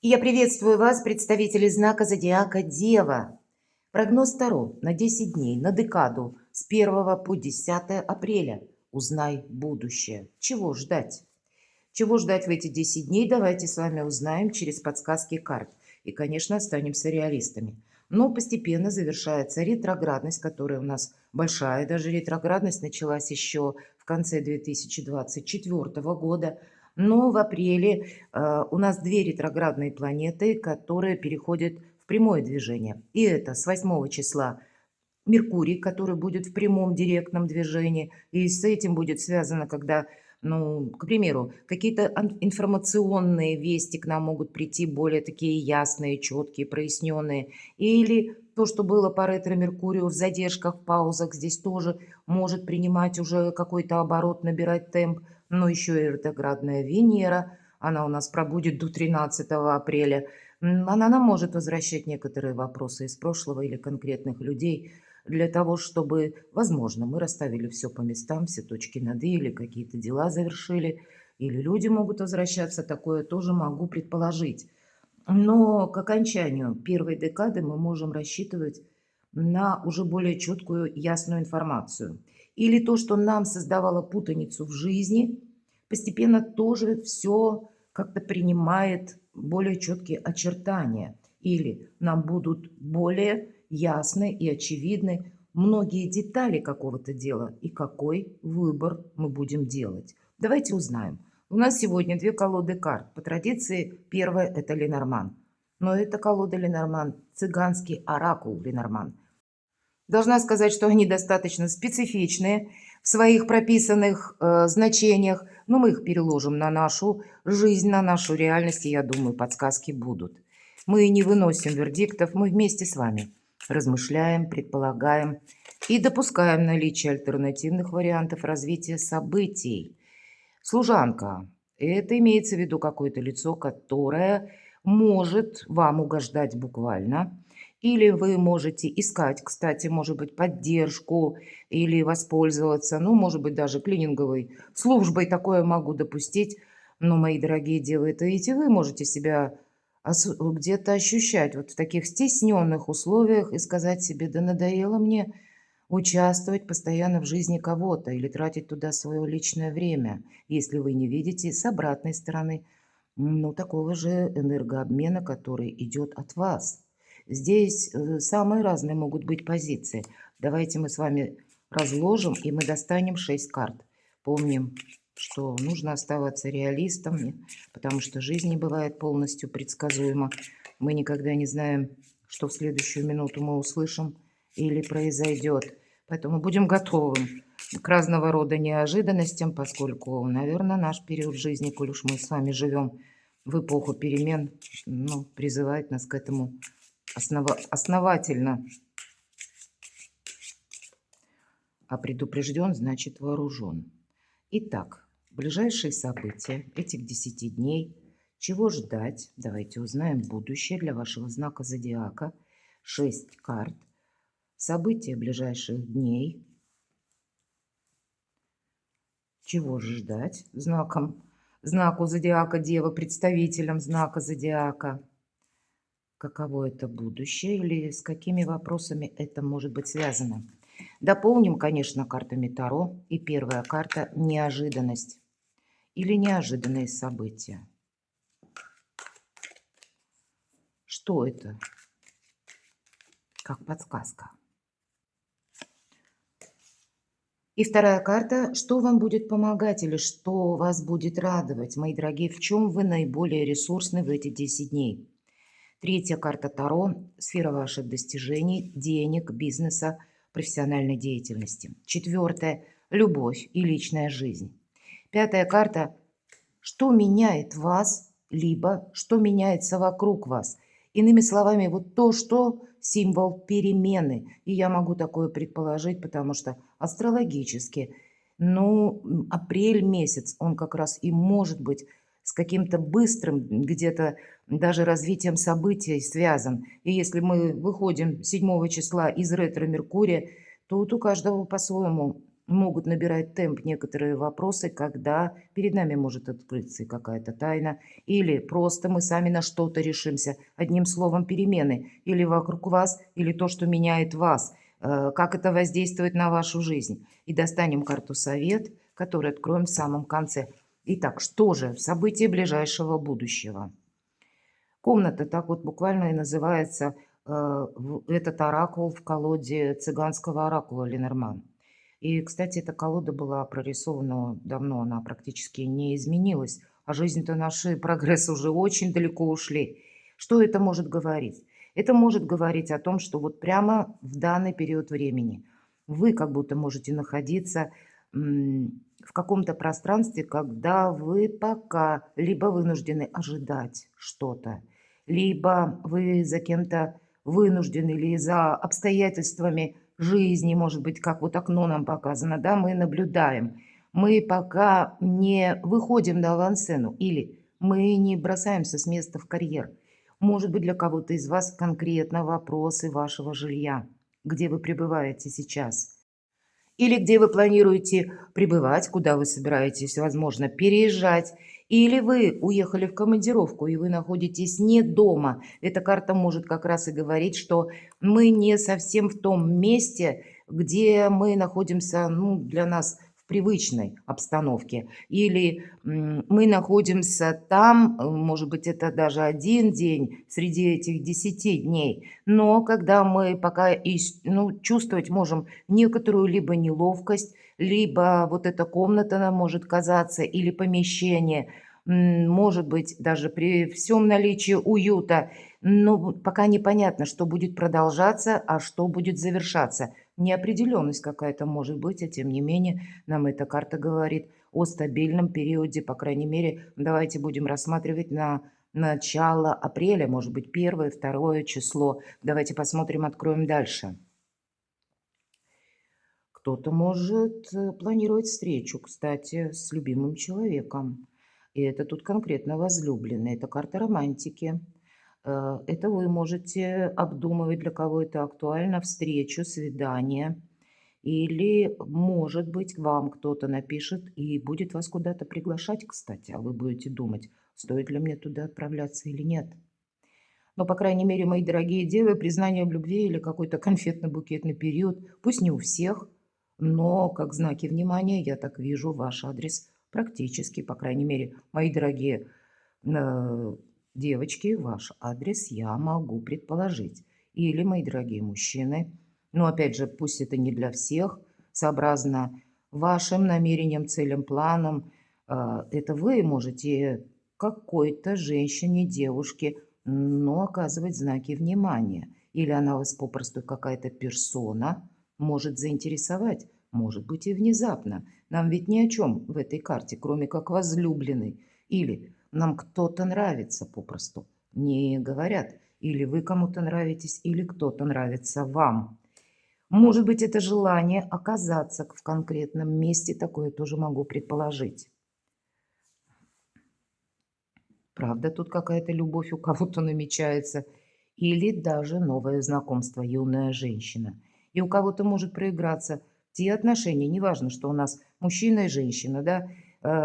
И я приветствую вас, представители знака зодиака Дева. Прогноз Таро на 10 дней, на декаду с 1 по 10 апреля. Узнай будущее. Чего ждать? Чего ждать в эти 10 дней, давайте с вами узнаем через подсказки карт. И, конечно, останемся реалистами. Но постепенно завершается ретроградность, которая у нас большая. Даже ретроградность началась еще в конце 2024 года. Но в апреле у нас две ретроградные планеты, которые переходят в прямое движение. И это с 8 числа Меркурий, который будет в прямом директном движении. И с этим будет связано, когда, ну, к примеру, какие-то информационные вести к нам могут прийти более такие ясные, четкие, проясненные. Или то, что было по ретро-меркурию в задержках, в паузах, здесь тоже может принимать уже какой-то оборот, набирать темп. Но еще и ретроградная Венера, она у нас пробудет до 13 апреля. Она нам может возвращать некоторые вопросы из прошлого или конкретных людей, для того, чтобы, возможно, мы расставили все по местам, все точки над «и», или какие-то дела завершили, или люди могут возвращаться, такое тоже могу предположить. Но к окончанию первой декады мы можем рассчитывать на уже более четкую, ясную информацию. Или то, что нам создавало путаницу в жизни, постепенно тоже все как-то принимает более четкие очертания. Или нам будут более ясны и очевидны многие детали какого-то дела и какой выбор мы будем делать. Давайте узнаем. У нас сегодня две колоды карт. По традиции первая – это Ленорман. Но это колода Ленорман, цыганский оракул Ленорман. Должна сказать, что они достаточно специфичные в своих прописанных значениях, но мы их переложим на нашу жизнь, на нашу реальность, и я думаю, подсказки будут. Мы не выносим вердиктов, мы вместе с вами размышляем, предполагаем и допускаем наличие альтернативных вариантов развития событий. Служанка – это имеется в виду какое-то лицо, которое может вам угождать буквально, или вы можете искать, кстати, может быть, поддержку или воспользоваться, ну, может быть, даже клининговой службой, такое могу допустить. Но, мои дорогие девы, это ведь и вы можете себя где-то ощущать вот в таких стесненных условиях и сказать себе: да надоело мне участвовать постоянно в жизни кого-то или тратить туда свое личное время, если вы не видите с обратной стороны, ну, такого же энергообмена, который идет от вас. Здесь самые разные могут быть позиции. Давайте мы с вами разложим, и мы достанем 6 карт. Помним, что нужно оставаться реалистами, потому что жизнь не бывает полностью предсказуема. Мы никогда не знаем, что в следующую минуту мы услышим или произойдет. Поэтому будем готовы к разного рода неожиданностям, поскольку, наверное, наш период жизни, коль уж мы с вами живем в эпоху перемен, ну, призывает нас к этому основательно. А предупрежден, значит вооружен. Итак, ближайшие события этих 10 дней. Чего ждать? Давайте узнаем будущее для вашего знака зодиака. 6 карт. События ближайших дней. Чего же ждать знаку зодиака Дева, представителям знака зодиака? Каково это будущее или с какими вопросами это может быть связано? Дополним, конечно, картами Таро. И первая карта – неожиданность или неожиданные события. Что это? Как подсказка. И вторая карта – что вам будет помогать или что вас будет радовать, мои дорогие, в чем вы наиболее ресурсны в эти 10 дней. Третья карта Таро – сфера ваших достижений, денег, бизнеса, профессиональной деятельности. Четвертая – любовь и личная жизнь. Пятая карта – что меняет вас, либо что меняется вокруг вас. Иными словами, вот то, что символ перемены. И я могу такое предположить, потому что астрологически, ну, апрель месяц, он как раз и может быть с каким-то быстрым где-то даже развитием событий связан. И если мы выходим 7 числа из ретро-меркурия, то вот у каждого по-своему могут набирать темп некоторые вопросы, когда перед нами может открыться какая-то тайна, или просто мы сами на что-то решимся. Одним словом, перемены или вокруг вас, или то, что меняет вас, как это воздействует на вашу жизнь. И достанем карту «Совет», который откроем в самом конце. Итак, что же? События ближайшего будущего. Комната так вот буквально и называется, этот оракул в колоде цыганского оракула Ленорман. И, кстати, эта колода была прорисована давно, она практически не изменилась, а жизнь-то наша и прогресс уже очень далеко ушли. Что это может говорить? Это может говорить о том, что вот прямо в данный период времени вы как будто можете находиться в каком-то пространстве, когда вы пока либо вынуждены ожидать что-то, либо вы за кем-то вынуждены или за обстоятельствами жизни, может быть, как вот окно нам показано, да, мы наблюдаем. Мы пока не выходим на авансцену или мы не бросаемся с места в карьер. Может быть, для кого-то из вас конкретно вопросы вашего жилья, где вы пребываете сейчас. Или где вы планируете пребывать, куда вы собираетесь, возможно, переезжать. Или вы уехали в командировку, и вы находитесь не дома. Эта карта может как раз и говорить, что мы не совсем в том месте, где мы находимся, ну, для нас в привычной обстановке. Или мы находимся там, может быть, это даже один день среди этих 10 дней. Но когда мы пока ну, чувствовать можем некоторую либо неловкость, либо вот эта комната нам может казаться, или помещение, может быть, даже при всем наличии уюта, но пока непонятно, что будет продолжаться, а что будет завершаться. Неопределенность какая-то может быть, а тем не менее нам эта карта говорит о стабильном периоде, по крайней мере, давайте будем рассматривать на начало апреля, может быть, первое, второе число. Давайте посмотрим, откроем дальше. Кто-то может планировать встречу, кстати, с любимым человеком. И это тут конкретно возлюбленный. Это карта романтики. Это вы можете обдумывать, для кого это актуально, встречу, свидание. Или, может быть, вам кто-то напишет и будет вас куда-то приглашать, кстати, а вы будете думать, стоит ли мне туда отправляться или нет. Но, по крайней мере, мои дорогие девы, признание в любви или какой-то конфетно-букетный период, пусть не у всех, но как знаки внимания я так вижу ваш адрес практически, по крайней мере, мои дорогие э, девочки, ваш адрес я могу предположить. Или, мои дорогие мужчины, но опять же, пусть это не для всех, сообразно вашим намерениям, целям, планам, это вы можете какой-то женщине, девушке, но оказывать знаки внимания. Или она вас попросту какая-то персона может заинтересовать, может быть и внезапно. Нам ведь ни о чем в этой карте, кроме как возлюбленный. Или нам кто-то нравится попросту. Не говорят, или вы кому-то нравитесь, или кто-то нравится вам. Может быть, это желание оказаться в конкретном месте, такое тоже могу предположить. Правда, тут какая-то любовь у кого-то намечается. Или даже новое знакомство, юная женщина. И у кого-то может проиграться те отношения, неважно, что у нас мужчина и женщина, да,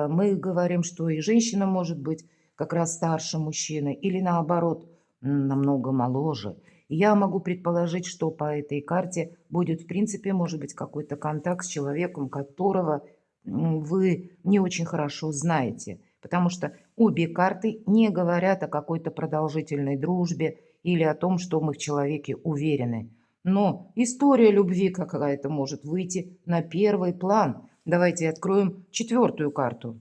мы говорим, что и женщина может быть как раз старше мужчины, или наоборот, намного моложе. И я могу предположить, что по этой карте будет, в принципе, может быть, какой-то контакт с человеком, которого вы не очень хорошо знаете, потому что обе карты не говорят о какой-то продолжительной дружбе или о том, что мы в человеке уверены. Но история любви какая-то может выйти на первый план. Давайте откроем четвертую карту.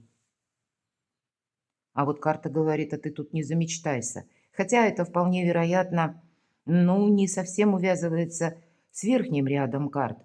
А вот карта говорит, а ты тут не замечтайся. Хотя это вполне вероятно, ну, не совсем увязывается с верхним рядом карт.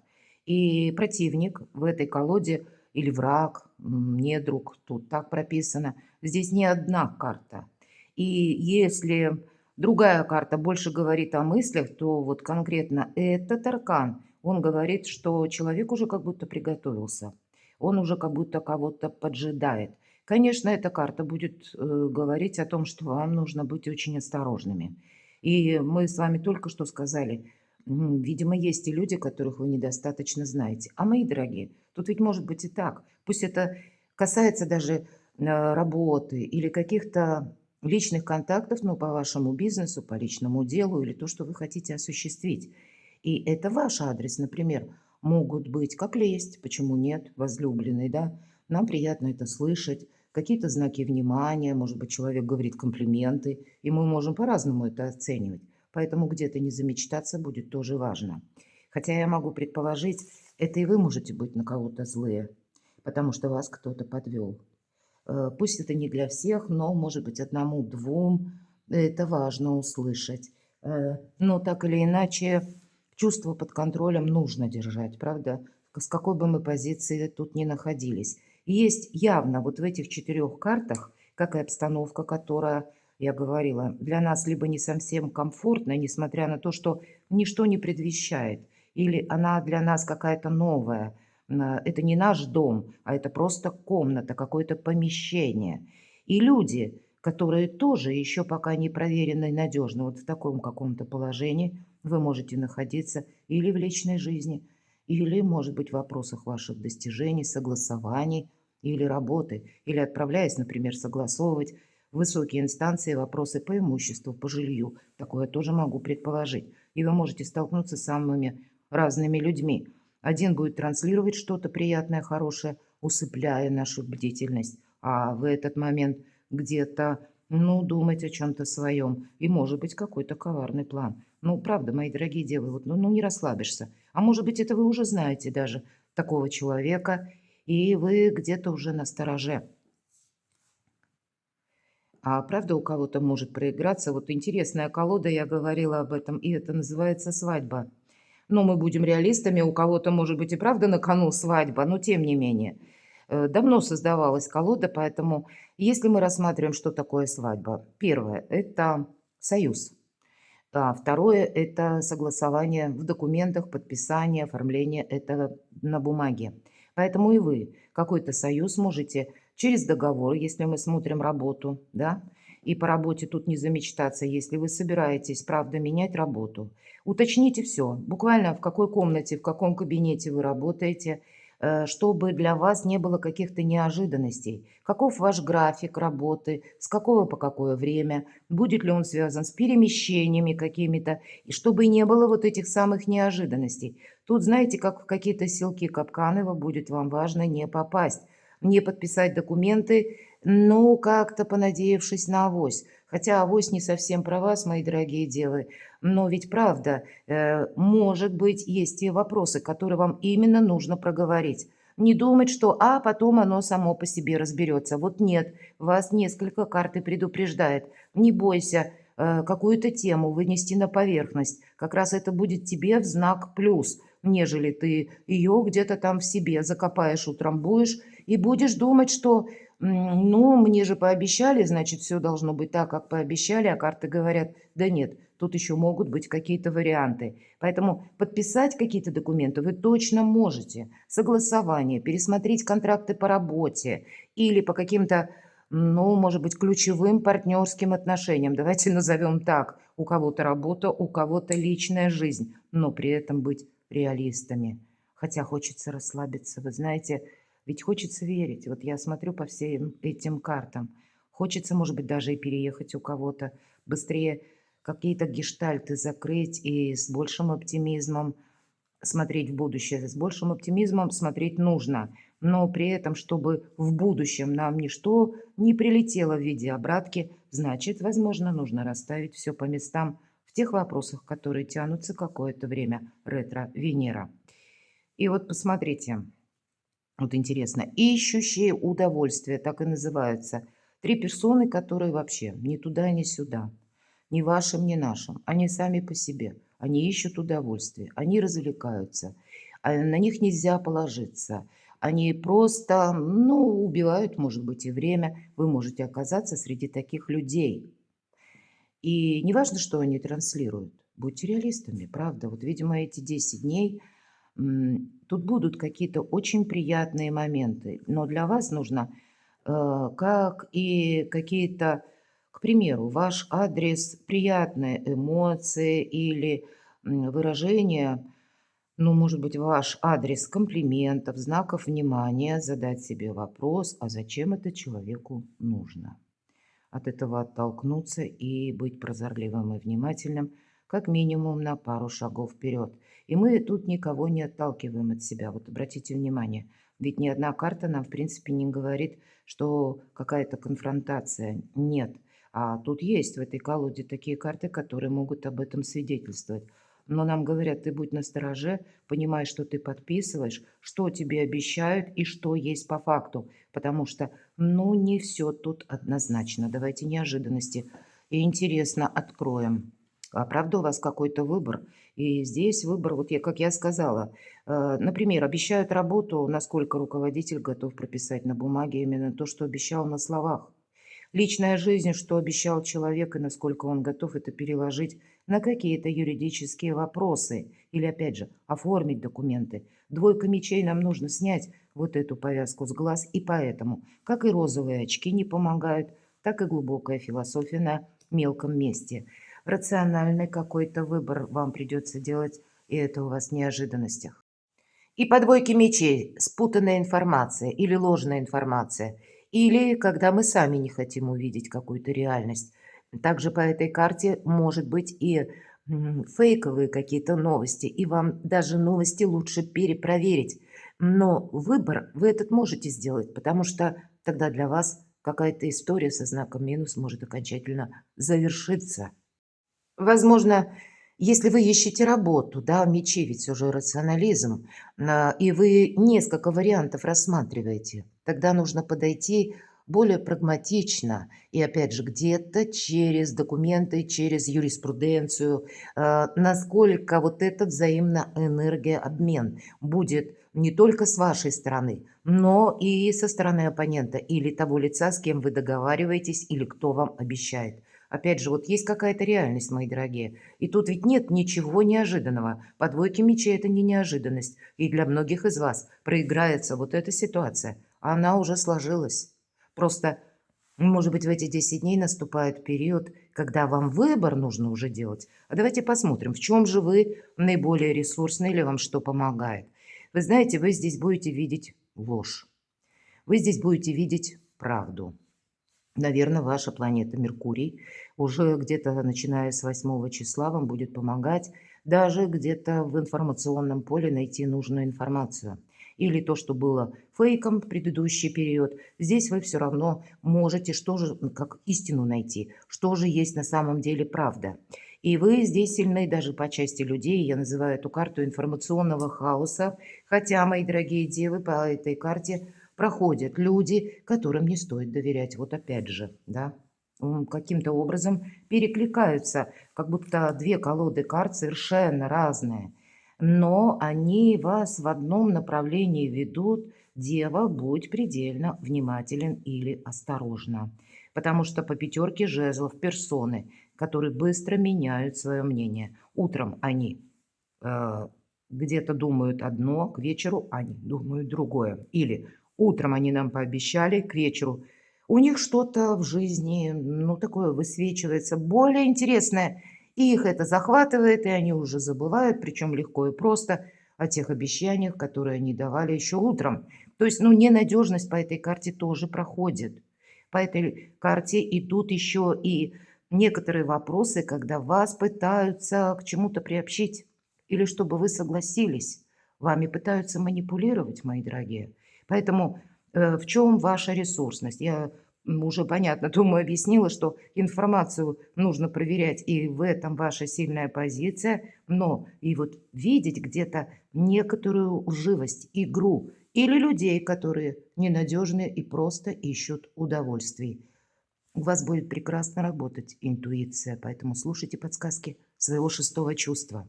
И противник в этой колоде или враг, недруг, тут так прописано. Здесь не одна карта. И если другая карта больше говорит о мыслях, то вот конкретно этот аркан, он говорит, что человек уже как будто приготовился. Он уже как будто кого-то поджидает. Конечно, эта карта будет говорить о том, что вам нужно быть очень осторожными. И мы с вами только что сказали, Видимо, есть и люди, которых вы недостаточно знаете. А мои дорогие, тут ведь может быть и так. Пусть это касается даже работы или каких-то личных контактов, ну, по вашему бизнесу, по личному делу или то, что вы хотите осуществить. И это ваш адрес, например, могут быть, как лесть, почему нет, возлюбленный, да, нам приятно это слышать, какие-то знаки внимания, может быть, человек говорит комплименты, и мы можем по-разному это оценивать. Поэтому где-то не замечтаться будет тоже важно. Хотя я могу предположить, это и вы можете быть на кого-то злые, потому что вас кто-то подвел. Пусть это не для всех, но, может быть, одному-двум это важно услышать. Но так или иначе, чувство под контролем нужно держать, правда? С какой бы мы позиции тут ни находились. Есть явно вот в этих 4 картах, как и обстановка, которая, я говорила, для нас либо не совсем комфортная, несмотря на то, что ничто не предвещает, или она для нас какая-то новая, это не наш дом, а это просто комната, какое-то помещение. И люди, которые тоже еще пока не проверены и надежны, вот в таком каком-то положении вы можете находиться или в личной жизни, или, может быть, в вопросах ваших достижений, согласований или работы, или отправляясь, например, согласовывать в высокие инстанции вопросы по имуществу, по жилью. Такое тоже могу предположить. И вы можете столкнуться с самыми разными людьми. Один будет транслировать что-то приятное, хорошее, усыпляя нашу бдительность, а в этот момент где-то, ну, думать о чем-то своем. И может быть какой-то коварный план. Ну, правда, мои дорогие девы, вот, ну не расслабишься. А может быть, это вы уже знаете даже такого человека, и вы где-то уже на стороже. А правда, у кого-то может проиграться. Вот интересная колода, я говорила об этом, и это называется свадьба. Но мы будем реалистами, у кого-то, может быть, и правда на кону свадьба, но тем не менее. Давно создавалась колода, поэтому если мы рассматриваем, что такое свадьба. Первое– это союз. Да, второе– это согласование в документах, подписание, оформление этого на бумаге. Поэтому и вы какой-то союз можете через договор, если мы смотрим работу, да, и по работе тут не замечтаться, если вы собираетесь, правда, менять работу. Уточните все, буквально в какой комнате, в каком кабинете вы работаете, чтобы для вас не было каких-то неожиданностей. Каков ваш график работы, с какого по какое время, будет ли он связан с перемещениями какими-то, и чтобы не было вот этих самых неожиданностей. Тут, знаете, как в какие-то селки Капканова будет вам важно не попасть, не подписать документы, ну, как-то понадеявшись на авось. Хотя авось не совсем про вас, мои дорогие девы, но ведь правда, может быть, есть те вопросы, которые вам именно нужно проговорить. Не думать, что потом оно само по себе разберется. Вот нет, вас несколько карт и предупреждает. Не бойся какую-то тему вынести на поверхность. Как раз это будет тебе в знак плюс, нежели ты ее где-то там в себе закопаешь, утрамбуешь и будешь думать, что ну, мне же пообещали, значит, все должно быть так, как пообещали, а карты говорят, да нет, тут еще могут быть какие-то варианты. Поэтому подписать какие-то документы вы точно можете. Согласование, пересмотреть контракты по работе или по каким-то, ну, может быть, ключевым партнерским отношениям. Давайте назовем так. У кого-то работа, у кого-то личная жизнь, но при этом быть реалистами. Хотя хочется расслабиться. Вы знаете, ведь хочется верить. Вот я смотрю по всем этим картам. Хочется, может быть, даже и переехать у кого-то, быстрее какие-то гештальты закрыть и с большим оптимизмом смотреть в будущее. С большим оптимизмом смотреть нужно, но при этом, чтобы в будущем нам ничто не прилетело в виде обратки, значит, возможно, нужно расставить все по местам в тех вопросах, которые тянутся какое-то время ретро-Венера. И вот посмотрите, вот интересно, ищущие удовольствие, так и называются. 3 персоны, которые вообще ни туда, ни сюда, ни вашим, ни нашим. Они сами по себе. Они ищут удовольствие, они развлекаются. На них нельзя положиться. Они просто, ну, убивают, может быть, и время. Вы можете оказаться среди таких людей. И не важно, что они транслируют. Будьте реалистами, правда. Вот, видимо, эти 10 дней тут будут какие-то очень приятные моменты, но для вас нужно, как и какие-то, к примеру, ваш адрес, приятные эмоции или выражение, ну, может быть, ваш адрес комплиментов, знаков внимания, задать себе вопрос, а зачем это человеку нужно? От этого оттолкнуться и быть прозорливым и внимательным, как минимум на пару шагов вперед. И мы тут никого не отталкиваем от себя. Вот обратите внимание, ведь ни одна карта нам, в принципе, не говорит, что какая-то конфронтация. Нет. А тут есть в этой колоде такие карты, которые могут об этом свидетельствовать. Но нам говорят, ты будь настороже, понимай, что ты подписываешь, что тебе обещают и что есть по факту. Потому что, ну, не все тут однозначно. Давайте неожиданности. И интересно, откроем. А правда у вас какой-то выбор? И здесь выбор, вот я, как я сказала, например, обещают работу, насколько руководитель готов прописать на бумаге именно то, что обещал на словах. Личная жизнь, что обещал человек и насколько он готов это переложить на какие-то юридические вопросы или, опять же, оформить документы. Двойка мечей нам нужно снять вот эту повязку с глаз, и поэтому, как и розовые очки не помогают, так и глубокая философия на мелком месте. Рациональный какой-то выбор вам придется делать, и это у вас в неожиданностях. И по двойке мечей спутанная информация или ложная информация, или когда мы сами не хотим увидеть какую-то реальность. Также по этой карте может быть и фейковые какие-то новости, и вам даже новости лучше перепроверить. Но выбор вы этот можете сделать, потому что тогда для вас какая-то история со знаком минус может окончательно завершиться. Возможно, если вы ищете работу, да, мечи ведь уже рационализм, и вы несколько вариантов рассматриваете, тогда нужно подойти более прагматично и, опять же, где-то через документы, через юриспруденцию, насколько вот этот взаимно энергообмен будет не только с вашей стороны, но и со стороны оппонента или того лица, с кем вы договариваетесь или кто вам обещает. Опять же, вот есть какая-то реальность, мои дорогие. И тут ведь нет ничего неожиданного. По двойке мечей это не неожиданность. И для многих из вас проиграется вот эта ситуация. Она уже сложилась. Просто, может быть, в эти 10 дней наступает период, когда вам выбор нужно уже делать. А давайте посмотрим, в чем же вы наиболее ресурсны или вам что помогает. Вы знаете, вы здесь будете видеть ложь. Вы здесь будете видеть правду. Наверное, ваша планета Меркурий уже где-то начиная с 8 числа вам будет помогать даже где-то в информационном поле найти нужную информацию. Или то, что было фейком в предыдущий период, здесь вы все равно можете что же, как истину найти, что же есть на самом деле правда. И вы здесь сильны даже по части людей, я называю эту карту информационного хаоса, хотя, мои дорогие девы, по этой карте проходят люди, которым не стоит доверять. Вот опять же, да, каким-то образом перекликаются, как будто две колоды карт совершенно разные, но они вас в одном направлении ведут. Дева, будь предельно внимателен или осторожна, потому что по пятерке жезлов персоны, которые быстро меняют свое мнение. Утром они э, где-то думают одно, к вечеру они думают другое. Или утром они нам пообещали, к вечеру у них что-то в жизни, ну, такое высвечивается более интересное, и их это захватывает, и они уже забывают, причем легко и просто, о тех обещаниях, которые они давали еще утром. То есть, ну, ненадежность по этой карте тоже проходит. По этой карте идут еще и некоторые вопросы, когда вас пытаются к чему-то приобщить или чтобы вы согласились. Вами пытаются манипулировать, мои дорогие. Поэтому в чем ваша ресурсность? Я уже понятно, думаю, объяснила, что информацию нужно проверять, и в этом ваша сильная позиция, но и вот видеть где-то некоторую лживость, игру или людей, которые ненадежны и просто ищут удовольствий. У вас будет прекрасно работать интуиция, поэтому слушайте подсказки своего шестого чувства.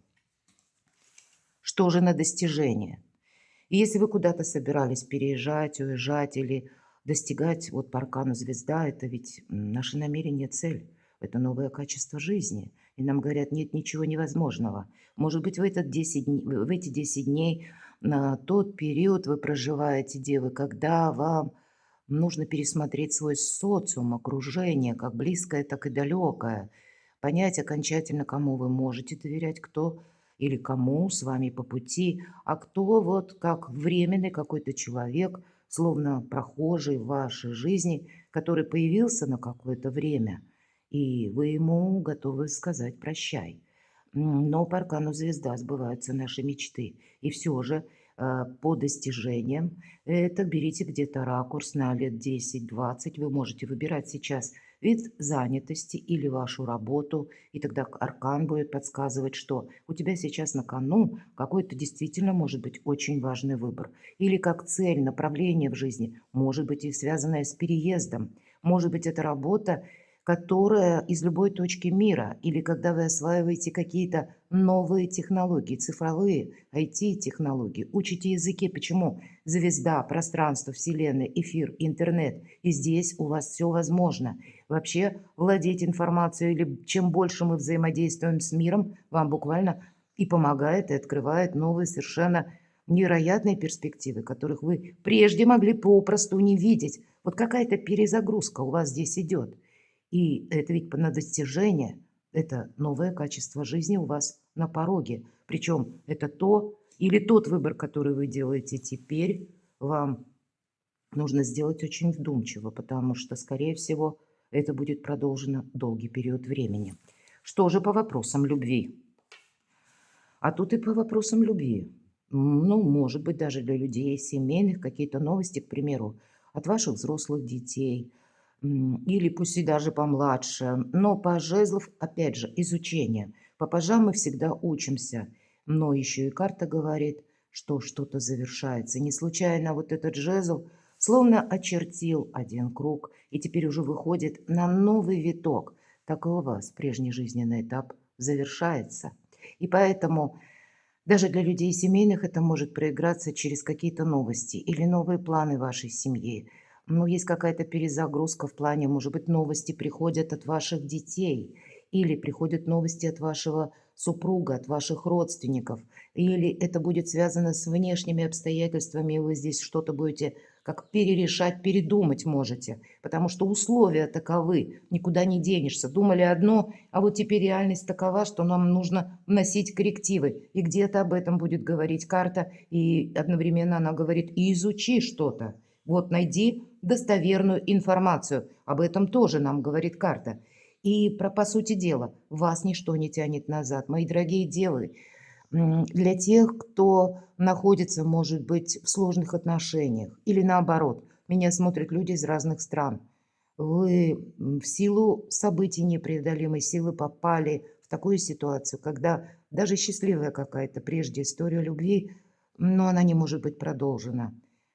Что же на достижение? И если вы куда-то собирались переезжать, уезжать или достигать, вот по аркану звезда, это ведь наше намерение, цель, это новое качество жизни. И нам говорят, нет ничего невозможного. Может быть, в эти 10 дней, на тот период вы проживаете, девы, когда вам нужно пересмотреть свой социум, окружение, как близкое, так и далекое. Понять окончательно, кому вы можете доверять, кто или кому с вами по пути, а кто вот как временный какой-то человек, словно прохожий в вашей жизни, который появился на какое-то время, и вы ему готовы сказать «прощай». Но по аркану звезда сбываются наши мечты. И все же по достижениям это берите где-то ракурс на лет 10-20. Вы можете выбирать сейчас вид занятости или вашу работу, и тогда аркан будет подсказывать, что у тебя сейчас на кону какой-то действительно может быть очень важный выбор. Или как цель, направление в жизни, может быть и связанное с переездом. Может быть это работа, которая из любой точки мира, или когда вы осваиваете какие-то новые технологии, цифровые IT-технологии, учите языки. Почему? Звезда, пространство, Вселенная, эфир, интернет. И здесь у вас все возможно. Вообще владеть информацией, или чем больше мы взаимодействуем с миром, вам буквально и помогает, и открывает новые совершенно невероятные перспективы, которых вы прежде могли попросту не видеть. Вот какая-то перезагрузка у вас здесь идет. И это ведь на достижение, это новое качество жизни у вас на пороге. Причем это то или тот выбор, который вы делаете теперь, вам нужно сделать очень вдумчиво, потому что, скорее всего, это будет продолжено долгий период времени. Что же по вопросам любви? А тут и по вопросам любви. Ну, может быть, даже для людей семейных какие-то новости, к примеру, от ваших взрослых детей, или пусть и даже помладше. Но по жезлов, опять же, изучение. По пажам мы всегда учимся. Но еще и карта говорит, что что-то завершается. Не случайно вот этот жезл словно очертил один круг и теперь уже выходит на новый виток. Так и у вас прежний жизненный этап завершается. И поэтому даже для людей семейных это может проиграться через какие-то новости или новые планы вашей семьи. Ну, есть какая-то перезагрузка в плане, может быть, новости приходят от ваших детей, или приходят новости от вашего супруга, от ваших родственников, или это будет связано с внешними обстоятельствами, и вы здесь что-то будете как перерешать, передумать можете, потому что условия таковы, никуда не денешься. Думали одно, а вот теперь реальность такова, что нам нужно вносить коррективы. И где-то об этом будет говорить карта, и одновременно она говорит, и изучи что-то. Вот найди достоверную информацию. Об этом тоже нам говорит карта. И по сути дела, вас ничто не тянет назад. Мои дорогие девы, для тех, кто находится, может быть, в сложных отношениях или наоборот, меня смотрят люди из разных стран. Вы в силу событий непреодолимой силы попали в такую ситуацию, когда даже счастливая какая-то прежде история любви, но она не может быть продолжена.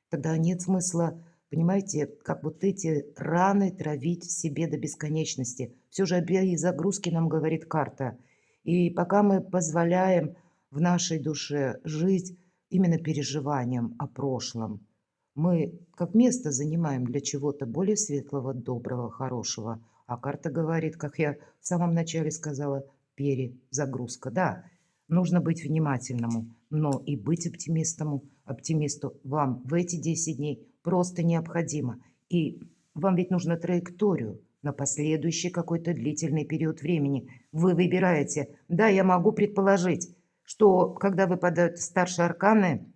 Тогда нет смысла, понимаете, как вот эти раны травить в себе до бесконечности. Все же о загрузки нам говорит карта. И пока мы позволяем в нашей душе жить именно переживанием о прошлом, мы как место занимаем для чего-то более светлого, доброго, хорошего. А карта говорит, как я в самом начале сказала, перезагрузка. Да, нужно быть внимательному, но и быть оптимисту вам в эти 10 дней просто необходимо. И вам ведь нужно траекторию на последующий какой-то длительный период времени. Вы выбираете. Да, я могу предположить, что когда выпадают старшие арканы,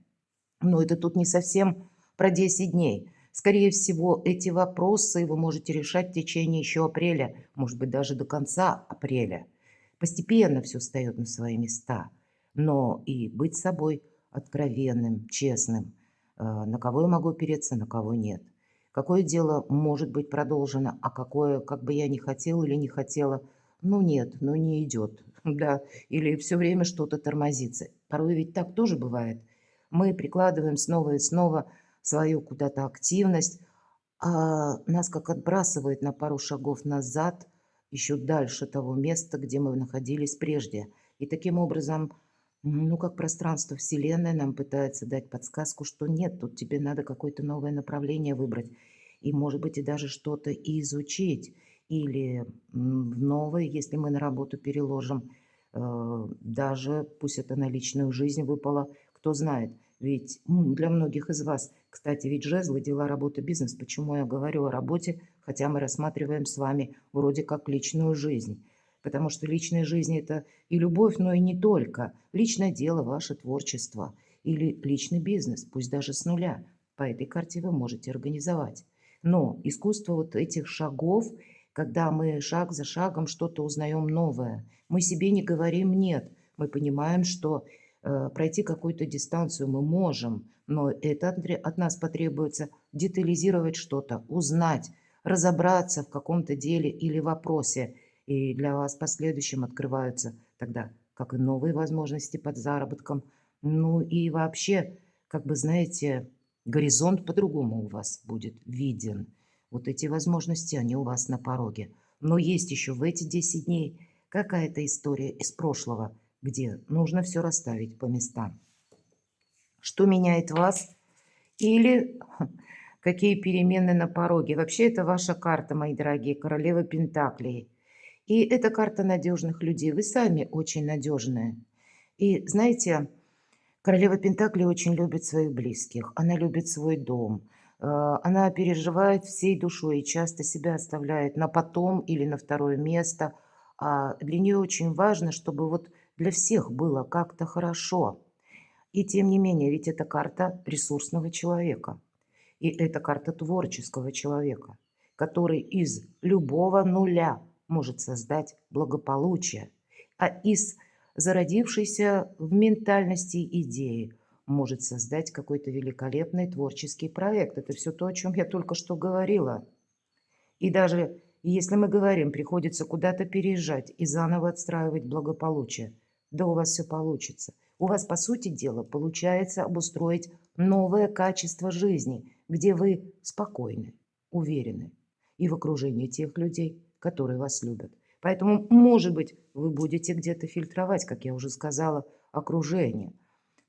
но это тут не совсем про 10 дней. Скорее всего, эти вопросы вы можете решать в течение еще апреля, может быть, даже до конца апреля. Постепенно все встает на свои места. Но и быть собой откровенным, честным. На кого я могу опереться, на кого нет. Какое дело может быть продолжено, а какое, как бы я ни хотела или не хотела, ну нет, ну не идет. Да, или все время что-то тормозится. Порой ведь так тоже бывает. Мы прикладываем снова и снова свою куда-то активность, а нас как отбрасывает на пару шагов назад, еще дальше того места, где мы находились прежде. И таким образом, ну, как пространство Вселенной нам пытается дать подсказку, что нет, тут тебе надо какое-то новое направление выбрать. И, может быть, и даже что-то изучить. Или в новое, если мы на работу переложим, даже пусть это на личную жизнь выпало, кто знает. Ведь для многих из вас, кстати, ведь жезлы, дела, работа, бизнес. Почему я говорю о работе, хотя мы рассматриваем с вами вроде как личную жизнь. Потому что личная жизнь – это и любовь, но и не только. Личное дело, ваше творчество или личный бизнес, пусть даже с нуля. По этой карте вы можете организовать. Но искусство вот этих шагов, когда мы шаг за шагом что-то узнаем новое, мы себе не говорим «нет». Мы понимаем, что пройти какую-то дистанцию мы можем, но это от нас потребуется детализировать что-то, узнать, разобраться в каком-то деле или вопросе. И для вас в последующем открываются тогда как и новые возможности под заработком, ну и вообще, как бы, знаете, горизонт по-другому у вас будет виден. Вот эти возможности, они у вас на пороге. Но есть еще в эти 10 дней какая-то история из прошлого, где нужно все расставить по местам. Что меняет вас или какие перемены на пороге? Вообще это ваша карта, мои дорогие, королева Пентаклей. И это карта надежных людей. Вы сами очень надежные. И знаете, королева Пентаклей очень любит своих близких. Она любит свой дом. Она переживает всей душой и часто себя оставляет на потом или на второе место. А для нее очень важно, чтобы вот для всех было как-то хорошо. И тем не менее, ведь это карта ресурсного человека. И это карта творческого человека, который из любого нуля может создать благополучие, а из зародившейся в ментальности идеи может создать какой-то великолепный творческий проект. Это все то, о чем я только что говорила. И даже если мы говорим, приходится куда-то переезжать и заново отстраивать благополучие, да у вас все получится. У вас, по сути дела, получается обустроить новое качество жизни, где вы спокойны, уверены и в окружении тех людей, которые вас любят. Поэтому, может быть, вы будете где-то фильтровать, как я уже сказала, окружение.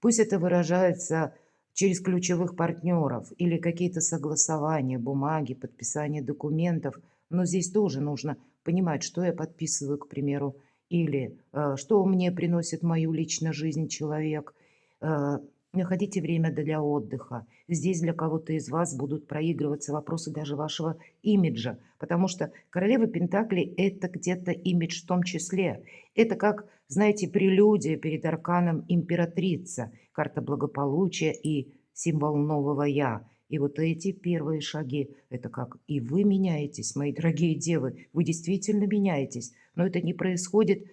Пусть это выражается через ключевых партнеров или какие-то согласования, бумаги, подписание документов. Но здесь тоже нужно понимать, что я подписываю, к примеру, или что мне приносит мою личную жизнь человек. Э, Находите время для отдыха. Здесь для кого-то из вас будут проигрываться вопросы даже вашего имиджа, потому что королева Пентаклей – это где-то имидж в том числе. Это как, знаете, прелюдия перед арканом императрица, карта благополучия и символ нового «я». И вот эти первые шаги – это как и вы меняетесь, мои дорогие девы, вы действительно меняетесь, но это не происходит,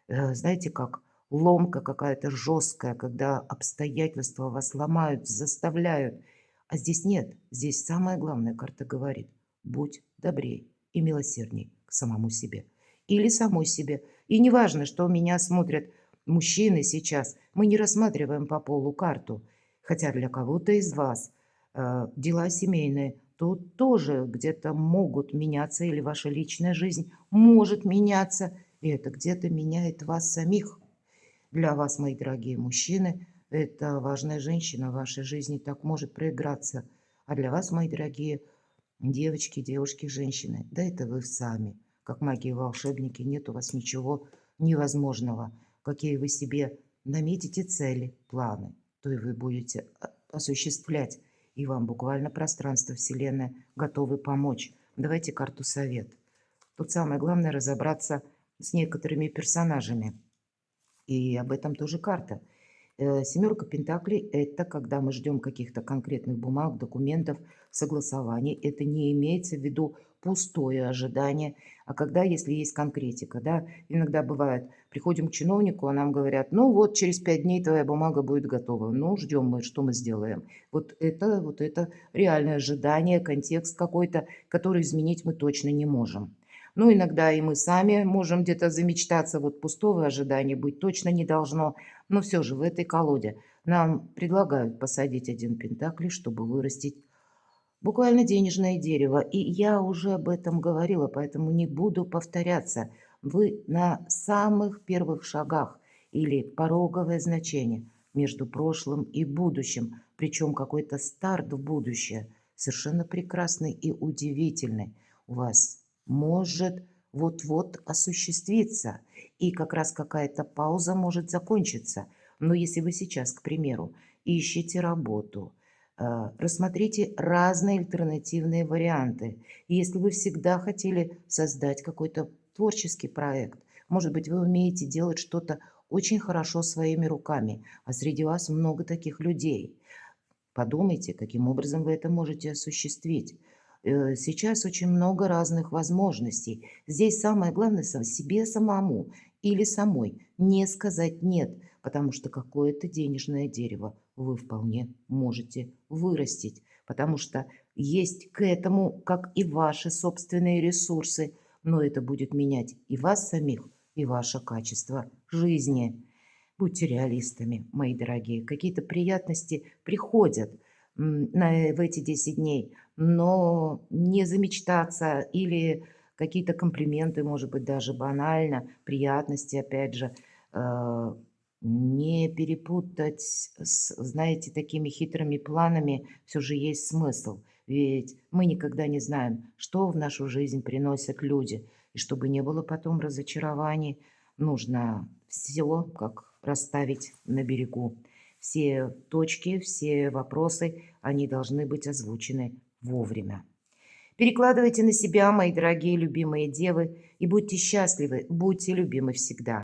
знаете, как ломка какая-то жесткая, когда обстоятельства вас ломают, заставляют. А здесь нет, здесь самое главное, карта говорит, будь добрей и милосердней к самому себе или самой себе. И не важно, что меня смотрят мужчины сейчас, мы не рассматриваем по полу карту. Хотя для кого-то из вас дела семейные тут тоже где-то могут меняться, или ваша личная жизнь может меняться, и это где-то меняет вас самих. Для вас, мои дорогие мужчины, это важная женщина в вашей жизни так может проиграться. А для вас, мои дорогие девочки, девушки, женщины, да это вы сами. Как маги-волшебники, нет у вас ничего невозможного. Какие вы себе наметите цели, планы, то и вы будете осуществлять. И вам буквально пространство, Вселенная готовы помочь. Давайте карту совет. Тут самое главное разобраться с некоторыми персонажами. И об этом тоже карта. Семерка Пентаклей – это когда мы ждем каких-то конкретных бумаг, документов, согласований. Это не имеется в виду пустое ожидание, а когда, если есть конкретика, да, иногда бывает, приходим к чиновнику, а нам говорят, ну вот через 5 дней твоя бумага будет готова. Ну, ждем мы, что мы сделаем. Вот это реальное ожидание, контекст какой-то, который изменить мы точно не можем. Ну, иногда и мы сами можем где-то замечтаться, вот пустого ожидания быть точно не должно. Но все же в этой колоде нам предлагают посадить один пентакль, чтобы вырастить буквально денежное дерево. И я уже об этом говорила, поэтому не буду повторяться. Вы на самых первых шагах или пороговое значение между прошлым и будущим, причем какой-то старт в будущее, совершенно прекрасный и удивительный у вас может вот-вот осуществиться. И как раз какая-то пауза может закончиться. Но если вы сейчас, к примеру, ищете работу, рассмотрите разные альтернативные варианты. И если вы всегда хотели создать какой-то творческий проект, Может быть, вы умеете делать что-то очень хорошо своими руками, а среди вас много таких людей. Подумайте, каким образом вы это можете осуществить. Сейчас очень много разных возможностей. Здесь самое главное себе самому или самой не сказать «нет», потому что какое-то денежное дерево вы вполне можете вырастить, потому что есть к этому, как и ваши собственные ресурсы, но это будет менять и вас самих, и ваше качество жизни. Будьте реалистами, мои дорогие. Какие-то приятности приходят в эти 10 дней, но не замечтаться или какие-то комплименты, может быть, даже банально, приятности, опять же, э, не перепутать с, знаете, такими хитрыми планами все же есть смысл. Ведь мы никогда не знаем, что в нашу жизнь приносят люди. И чтобы не было потом разочарований, нужно все как расставить на берегу. Все точки, все вопросы, они должны быть озвучены вовремя. Перекладывайте на себя, мои дорогие любимые девы, и будьте счастливы, будьте любимы всегда.